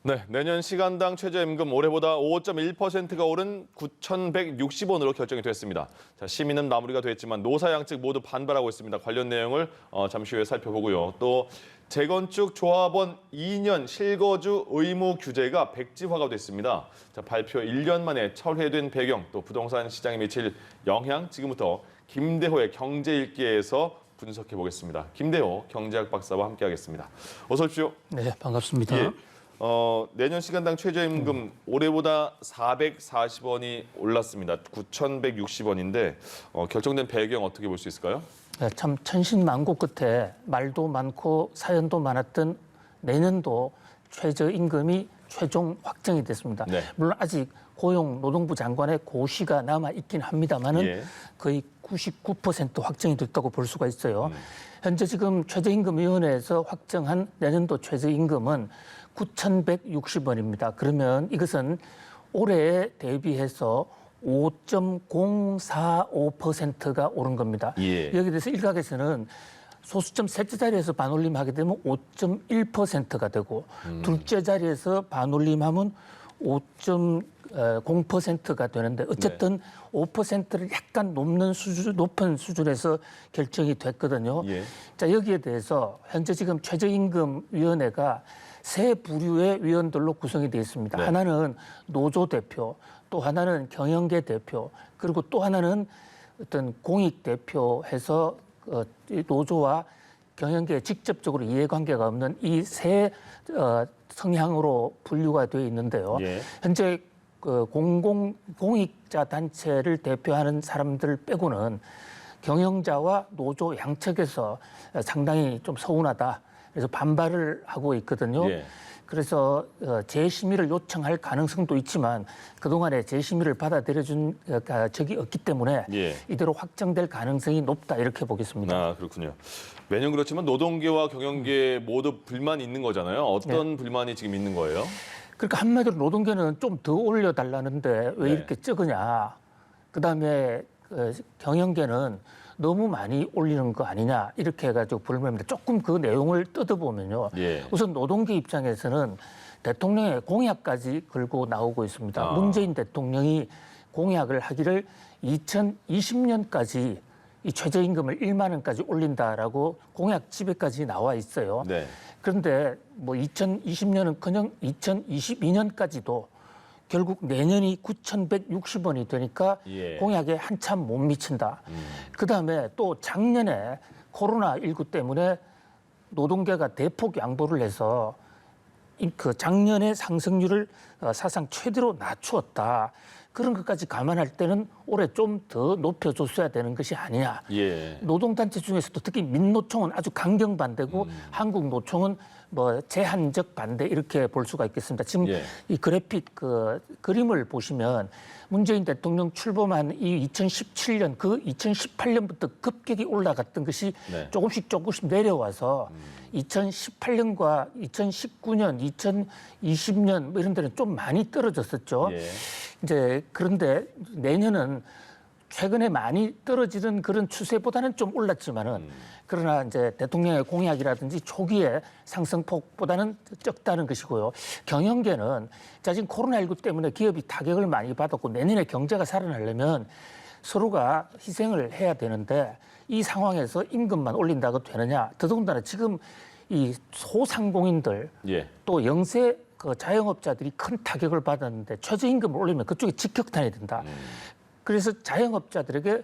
네, 내년 시간당 최저임금 올해보다 5.1%가 오른 9,160원으로 결정이 됐습니다. 자, 시민은 마무리가 됐지만 노사 양측 모두 반발하고 있습니다. 관련 내용을 잠시 후에 살펴보고요. 또 재건축 조합원 2년 실거주 의무 규제가 백지화가 됐습니다. 자, 발표 1년 만에 철회된 배경, 또 부동산 시장에 미칠 영향 지금부터 김대호의 경제일기에서 분석해 보겠습니다. 김대호 경제학 박사와 함께하겠습니다. 어서 오십시오. 네, 반갑습니다. 예. 내년 시간당 최저임금 올해보다 440원이 올랐습니다. 9,160원인데 결정된 배경 어떻게 볼 수 있을까요? 네, 참 천신만고 끝에 말도 많고 사연도 많았던 내년도 최저임금이 최종 확정이 됐습니다. 네. 물론 아직 고용노동부 장관의 고시가 남아 있긴 합니다만은 예. 거의 99% 확정이 됐다고 볼 수가 있어요. 현재 지금 최저임금위원회에서 확정한 내년도 최저임금은 9,160원입니다. 그러면 이것은 올해에 대비해서 5.045%가 오른 겁니다. 예. 여기에 대해서 일각에서는 소수점 셋째 자리에서 반올림하게 되면 5.1%가 되고 둘째 자리에서 반올림하면 5.0%가 되는데 어쨌든 네. 5%를 약간 높은 수준에서 결정이 됐거든요. 예. 자, 여기에 대해서 현재 지금 최저임금위원회가 세 부류의 위원들로 구성이 되어 있습니다. 네. 하나는 노조 대표, 또 하나는 경영계 대표, 그리고 또 하나는 어떤 공익 대표 해서 노조와 경영계에 직접적으로 이해관계가 없는 이 세 성향으로 분류가 되어 있는데요. 예. 현재 공익자 단체를 대표하는 사람들 빼고는 경영자와 노조 양측에서 상당히 좀 서운하다. 그래서 반발을 하고 있거든요. 예. 그래서 재심의를 요청할 가능성도 있지만 그동안에 재심의를 받아들여준 적이 없기 때문에 예. 이대로 확정될 가능성이 높다 이렇게 보겠습니다. 아, 그렇군요. 매년 그렇지만 노동계와 경영계 모두 불만이 있는 거잖아요. 어떤 불만이 지금 있는 거예요? 그러니까 한마디로 노동계는 좀 더 올려달라는데 왜 네. 이렇게 적으냐. 그다음에 경영계는 너무 많이 올리는 거 아니냐 이렇게 해가지고 불만입니다. 조금 그 내용을 뜯어보면요. 예. 우선 노동계 입장에서는 대통령의 공약까지 걸고 나오고 있습니다. 아. 문재인 대통령이 공약을 하기를 2020년까지 이 최저임금을 1만 원까지 올린다라고 공약 집에까지 나와 있어요. 네. 그런데 뭐 2020년은커녕 2022년까지도 결국 내년이 9,160원이 되니까 예. 공약에 한참 못 미친다. 그다음에 또 작년에 코로나19 때문에 노동계가 대폭 양보를 해서 그 작년의 상승률을 사상 최대로 낮추었다. 그런 것까지 감안할 때는 올해 좀 더 높여줬어야 되는 것이 아니냐. 예. 노동단체 중에서도 특히 민노총은 아주 강경 반대고 한국노총은 뭐 제한적 반대 이렇게 볼 수가 있겠습니다. 지금 예. 이 그래픽 그림을 보시면 문재인 대통령 출범한 이 2017년 그 2018년부터 급격히 올라갔던 것이 네. 조금씩 내려와서 2018년과 2019년, 2020년 뭐 이런 데는 좀 많이 떨어졌었죠. 예. 이제 그런데 내년은 최근에 많이 떨어지는 그런 추세보다는 좀 올랐지만은 그러나 이제 대통령의 공약이라든지 초기의 상승폭보다는 적다는 것이고요. 경영계는 자 지금 코로나19 때문에 기업이 타격을 많이 받았고 내년에 경제가 살아나려면 서로가 희생을 해야 되는데 이 상황에서 임금만 올린다고 되느냐? 더더군다나 지금 이 소상공인들 예. 또 영세 자영업자들이 큰 타격을 받았는데 최저임금을 올리면 그쪽에 직격탄이 된다. 그래서 자영업자들에게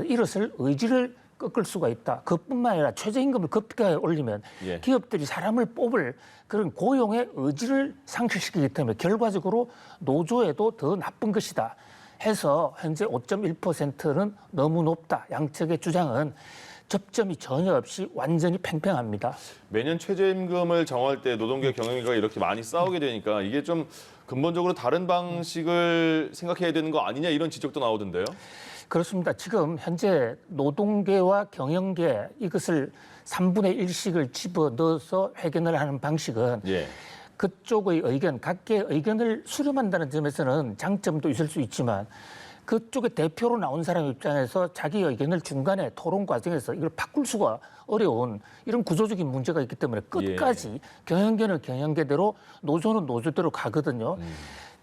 일어설 의지를 꺾을 수가 있다. 그뿐만 아니라 최저임금을 급격하게 올리면 예. 기업들이 사람을 뽑을 그런 고용의 의지를 상실시키기 때문에 결과적으로 노조에도 더 나쁜 것이다. 해서 현재 5.1%는 너무 높다. 양측의 주장은 접점이 전혀 없이 완전히 팽팽합니다. 매년 최저임금을 정할 때 노동계 경영계가 이렇게 많이 싸우게 되니까 이게 좀 근본적으로 다른 방식을 생각해야 되는 거 아니냐 이런 지적도 나오던데요. 그렇습니다. 지금 현재 노동계와 경영계 이것을 3분의 1씩을 집어넣어서 회견을 하는 방식은 예. 그쪽의 의견, 각계의 의견을 수렴한다는 점에서는 장점도 있을 수 있지만 그쪽에 대표로 나온 사람 입장에서 자기 의견을 중간에 토론 과정에서 이걸 바꿀 수가 어려운 이런 구조적인 문제가 있기 때문에 끝까지 경영계는 경영계대로 노조는 노조대로 가거든요.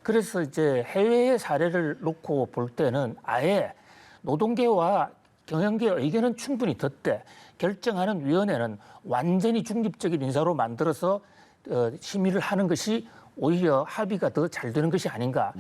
그래서 이제 해외의 사례를 놓고 볼 때는 아예 노동계와 경영계의 의견은 충분히 듣되 결정하는 위원회는 완전히 중립적인 인사로 만들어서 심의를 하는 것이 오히려 합의가 더 잘 되는 것이 아닌가.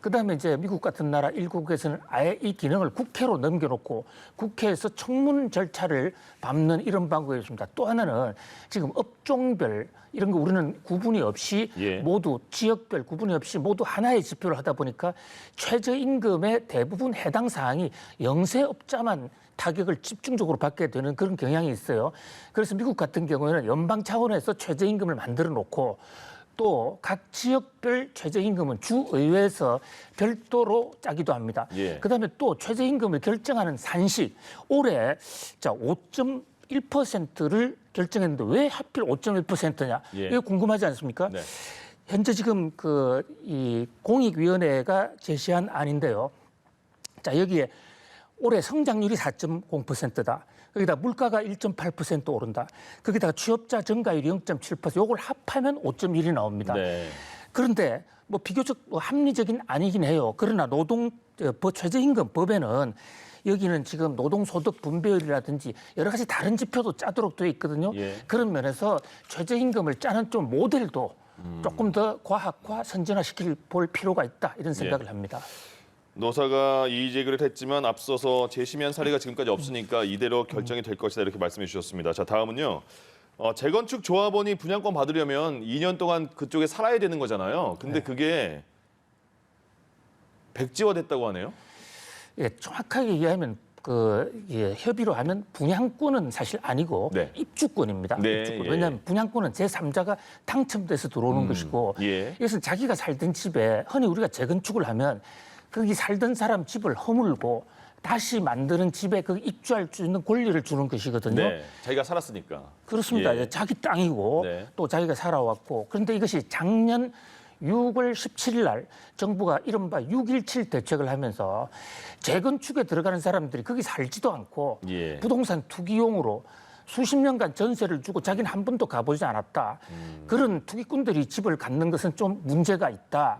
그다음에 이제 미국 같은 나라 일국에서는 아예 이 기능을 국회로 넘겨놓고 국회에서 청문 절차를 밟는 이런 방법이 있습니다. 또 하나는 지금 업종별 이런 거 우리는 구분이 없이 모두 지역별 구분이 없이 모두 하나의 지표를 하다 보니까 최저임금의 대부분 해당 사항이 영세업자만 타격을 집중적으로 받게 되는 그런 경향이 있어요. 그래서 미국 같은 경우에는 연방 차원에서 최저임금을 만들어 놓고 또 각 지역별 최저임금은 주의회에서 별도로 짜기도 합니다. 그다음에 또 최저임금을 결정하는 산식 올해 5.1%를 결정했는데 왜 하필 5.1%냐? 이거 궁금하지 않습니까? 현재 지금 이 공익위원회가 제시한 안인데요. 자, 여기에 올해 성장률이 4.0%다. 거기다 물가가 1.8% 오른다. 거기다가 취업자 증가율이 0.7%. 요걸 합하면 5.1이 나옵니다. 그런데 뭐 비교적 합리적인 아니긴 해요. 그러나 최저임금 법에는 여기는 지금 노동소득 분배율이라든지 여러 가지 다른 지표도 짜도록 되어 있거든요. 그런 면에서 최저임금을 짜는 좀 모델도 조금 더 과학화, 선진화시킬 볼 필요가 있다. 이런 생각을 합니다. 노사가 이의 제기를 했지만 앞서서 재심의한 사례가 지금까지 없으니까 이대로 결정이 될 것이다 이렇게 말씀해 주셨습니다. 자, 다음은요. 재건축 조합원이 분양권 받으려면 2년 동안 그쪽에 살아야 되는 거잖아요. 근데 그게 백지화됐다고 하네요. 예, 정확하게 얘기하면 협의로 하면 분양권은 사실 아니고 입주권입니다. 입주권. 왜냐하면 분양권은 제3자가 당첨돼서 들어오는 것이고 이것은 자기가 살던 집에 흔히 우리가 재건축을 하면 거기 살던 사람 집을 허물고 다시 만드는 집에 그 입주할 수 있는 권리를 주는 것이거든요. 자기가 살았으니까. 그렇습니다. 자기 땅이고 또 자기가 살아왔고 그런데 이것이 작년 6월 17일 날 정부가 이른바 6.17 대책을 하면서 재건축에 들어가는 사람들이 거기 살지도 않고 부동산 투기용으로 수십 년간 전세를 주고 자기는 한 번도 가보지 않았다. 그런 투기꾼들이 집을 갖는 것은 좀 문제가 있다.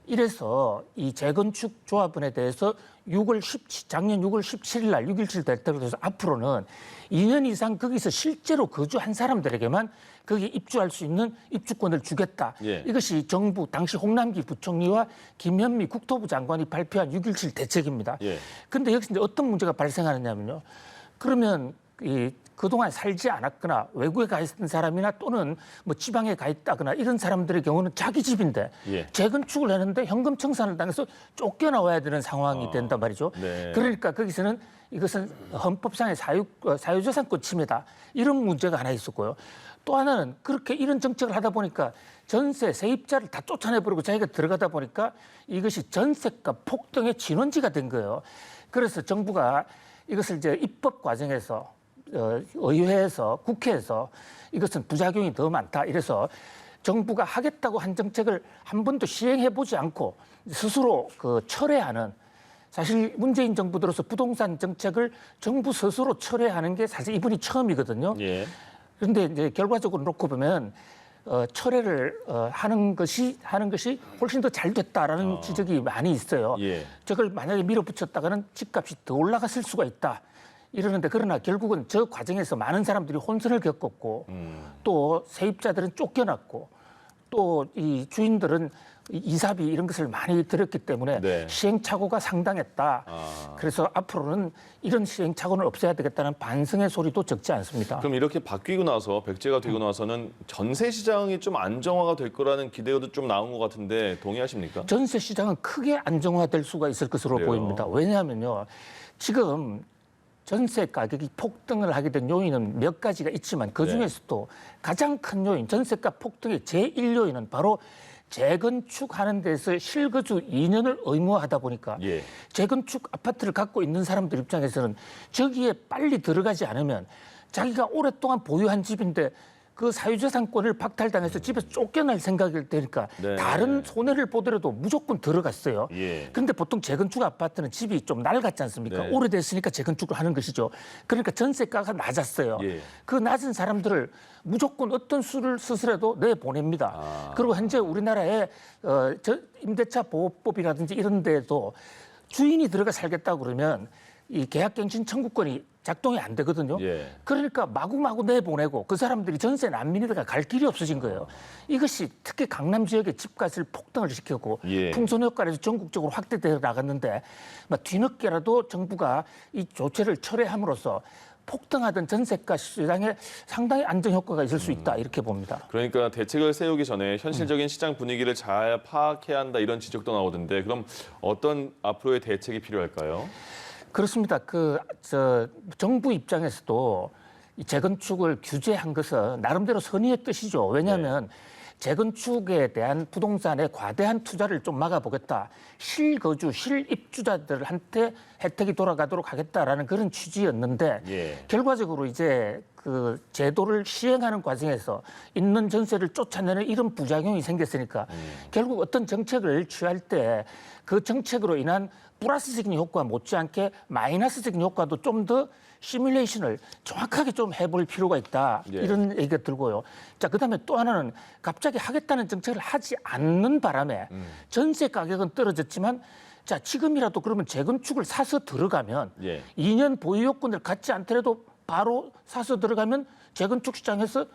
이래서 이 재건축 조합원에 대해서 작년 6월 17일 날 6.17 대책을 해서 앞으로는 2년 이상 거기서 실제로 거주한 사람들에게만 거기에 입주할 수 있는 입주권을 주겠다. 이것이 정부 당시 홍남기 부총리와 김현미 국토부 장관이 발표한 6.17 대책입니다. 그런데 여기서 이제 어떤 문제가 발생하느냐면요. 그러면 그동안 살지 않았거나 외국에 가 있던 사람이나 또는 뭐 지방에 가 있다거나 이런 사람들의 경우는 자기 집인데 재건축을 했는데 현금 청산을 당해서 쫓겨나와야 되는 상황이 된단 말이죠. 그러니까 거기서는 이것은 헌법상의 사유재산권 침해다. 이런 문제가 하나 있었고요. 또 하나는 그렇게 이런 정책을 하다 보니까 전세 세입자를 다 쫓아내버리고 자기가 들어가다 보니까 이것이 전세값 폭등의 진원지가 된 거예요. 그래서 정부가 이것을 이제 입법 과정에서 의회에서 국회에서 이것은 부작용이 더 많다. 이래서 정부가 하겠다고 한 정책을 한 번도 시행해 보지 않고 스스로 철회하는 사실 문재인 정부 들어서 부동산 정책을 정부 스스로 철회하는 게 사실 이번이 처음이거든요. 그런데 이제 결과적으로 놓고 보면 철회를 하는 것이 훨씬 더 잘 됐다라는 지적이 많이 있어요. 저걸 만약에 밀어붙였다가는 집값이 더 올라갔을 수가 있다. 이러는데 그러나 결국은 저 과정에서 많은 사람들이 혼선을 겪었고 또 세입자들은 쫓겨났고 또 이 주인들은 이사비 이런 것을 많이 들였기 때문에 시행착오가 상당했다. 그래서 앞으로는 이런 시행착오는 없애야 되겠다는 반성의 소리도 적지 않습니다. 그럼 이렇게 바뀌고 나서 백제가 되고 나서는 전세 시장이 좀 안정화가 될 거라는 기대도 좀 나온 것 같은데 동의하십니까? 전세 시장은 크게 안정화될 수가 있을 것으로 보입니다. 왜냐하면요. 지금 전세 가격이 폭등을 하게 된 요인은 몇 가지가 있지만 그중에서도 가장 큰 요인, 전세가 폭등의 제1요인은 바로 재건축하는 데서 실거주 2년을 의무화하다 보니까 재건축 아파트를 갖고 있는 사람들 입장에서는 저기에 빨리 들어가지 않으면 자기가 오랫동안 보유한 집인데 그 사유재산권을 박탈당해서 집에서 쫓겨날 생각이 되니까 네. 다른 손해를 보더라도 무조건 들어갔어요. 예. 그런데 보통 재건축 아파트는 집이 좀 낡았지 않습니까? 네. 오래됐으니까 재건축을 하는 것이죠. 그러니까 전세가가 낮았어요. 예. 그 낮은 사람들을 무조건 어떤 수를 쓰더라도 내보냅니다. 그리고 현재 우리나라에 임대차 보호법이라든지 이런 데도 주인이 들어가 살겠다고 그러면 이 계약갱신 청구권이 작동이 안 되거든요. 예. 그러니까 마구마구 내보내고 그 사람들이 전세 난민이다가 갈 길이 없어진 거예요. 이것이 특히 강남 지역의 집값을 폭등을 시켰고 예. 풍선 효과에서 전국적으로 확대되어 나갔는데 막 뒤늦게라도 정부가 이 조치를 철회함으로써 폭등하던 전세가 시장에 상당히 안정 효과가 있을 수 있다 이렇게 봅니다. 그러니까 대책을 세우기 전에 현실적인 시장 분위기를 잘 파악해야 한다 이런 지적도 나오던데 그럼 어떤 앞으로의 대책이 필요할까요? 그렇습니다. 정부 입장에서도 이 재건축을 규제한 것은 나름대로 선의의 뜻이죠. 왜냐하면 재건축에 대한 부동산의 과대한 투자를 좀 막아보겠다. 실거주, 실입주자들한테 혜택이 돌아가도록 하겠다라는 그런 취지였는데 예. 결과적으로 이제 그 제도를 시행하는 과정에서 있는 전세를 쫓아내는 이런 부작용이 생겼으니까 결국 어떤 정책을 취할 때 그 정책으로 인한 플러스적인 효과 못지않게 마이너스적인 효과도 좀 더 시뮬레이션을 정확하게 좀 해볼 필요가 있다. 예. 이런 얘기가 들고요. 자, 그다음에 또 하나는 갑자기 하겠다는 정책을 하지 않는 바람에 전세 가격은 떨어졌지만 자, 지금이라도 그러면 재건축을 사서 들어가면 예. 2년 보유 요건을 갖지 않더라도 바로 사서 들어가면 재건축 시장에서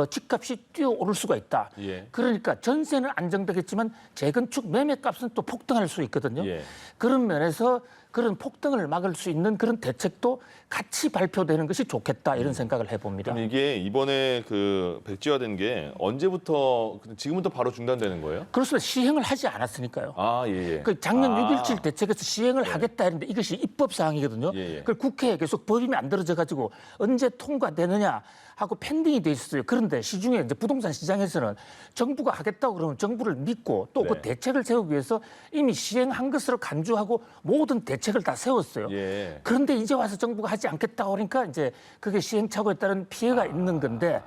집값이 뛰어오를 수가 있다. 예. 그러니까 전세는 안정되겠지만 재건축 매매값은 또 폭등할 수 있거든요. 예. 그런 면에서 그런 폭등을 막을 수 있는 그런 대책도 같이 발표되는 것이 좋겠다 이런 생각을 해봅니다. 그럼 이게 이번에 그 백지화된 게 언제부터 지금부터 바로 중단되는 거예요? 그렇습니다. 시행을 하지 않았으니까요. 아, 예, 예. 그 작년 아. 6.17 대책에서 시행을 하겠다 했는데 이것이 입법 사항이거든요. 예, 예. 그걸 국회에 계속 법이 만들어져 가지고 언제 통과되느냐 하고 펜딩이 돼 있었어요. 그런데 시중에 이제 부동산 시장에서는 정부가 하겠다고 그러면 정부를 믿고 또 그 네. 대책을 세우기 위해서 이미 시행한 것으로 간주하고 모든 대책을 다 세웠어요. 예. 그런데 이제 와서 정부가 하지 않겠다고 하니까 이제 그게 시행착오에 따른 피해가 있는 건데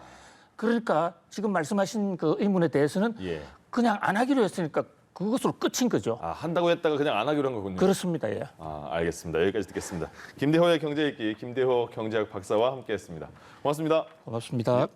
그러니까 지금 말씀하신 그 의문에 대해서는 예. 그냥 안 하기로 했으니까 그것으로 끝인 거죠. 아, 한다고 했다가 그냥 안 하기로 한 거군요. 그렇습니다. 예. 아, 알겠습니다. 여기까지 듣겠습니다. 김대호의 경제읽기 김대호 경제학 박사와 함께했습니다. 고맙습니다. 고맙습니다.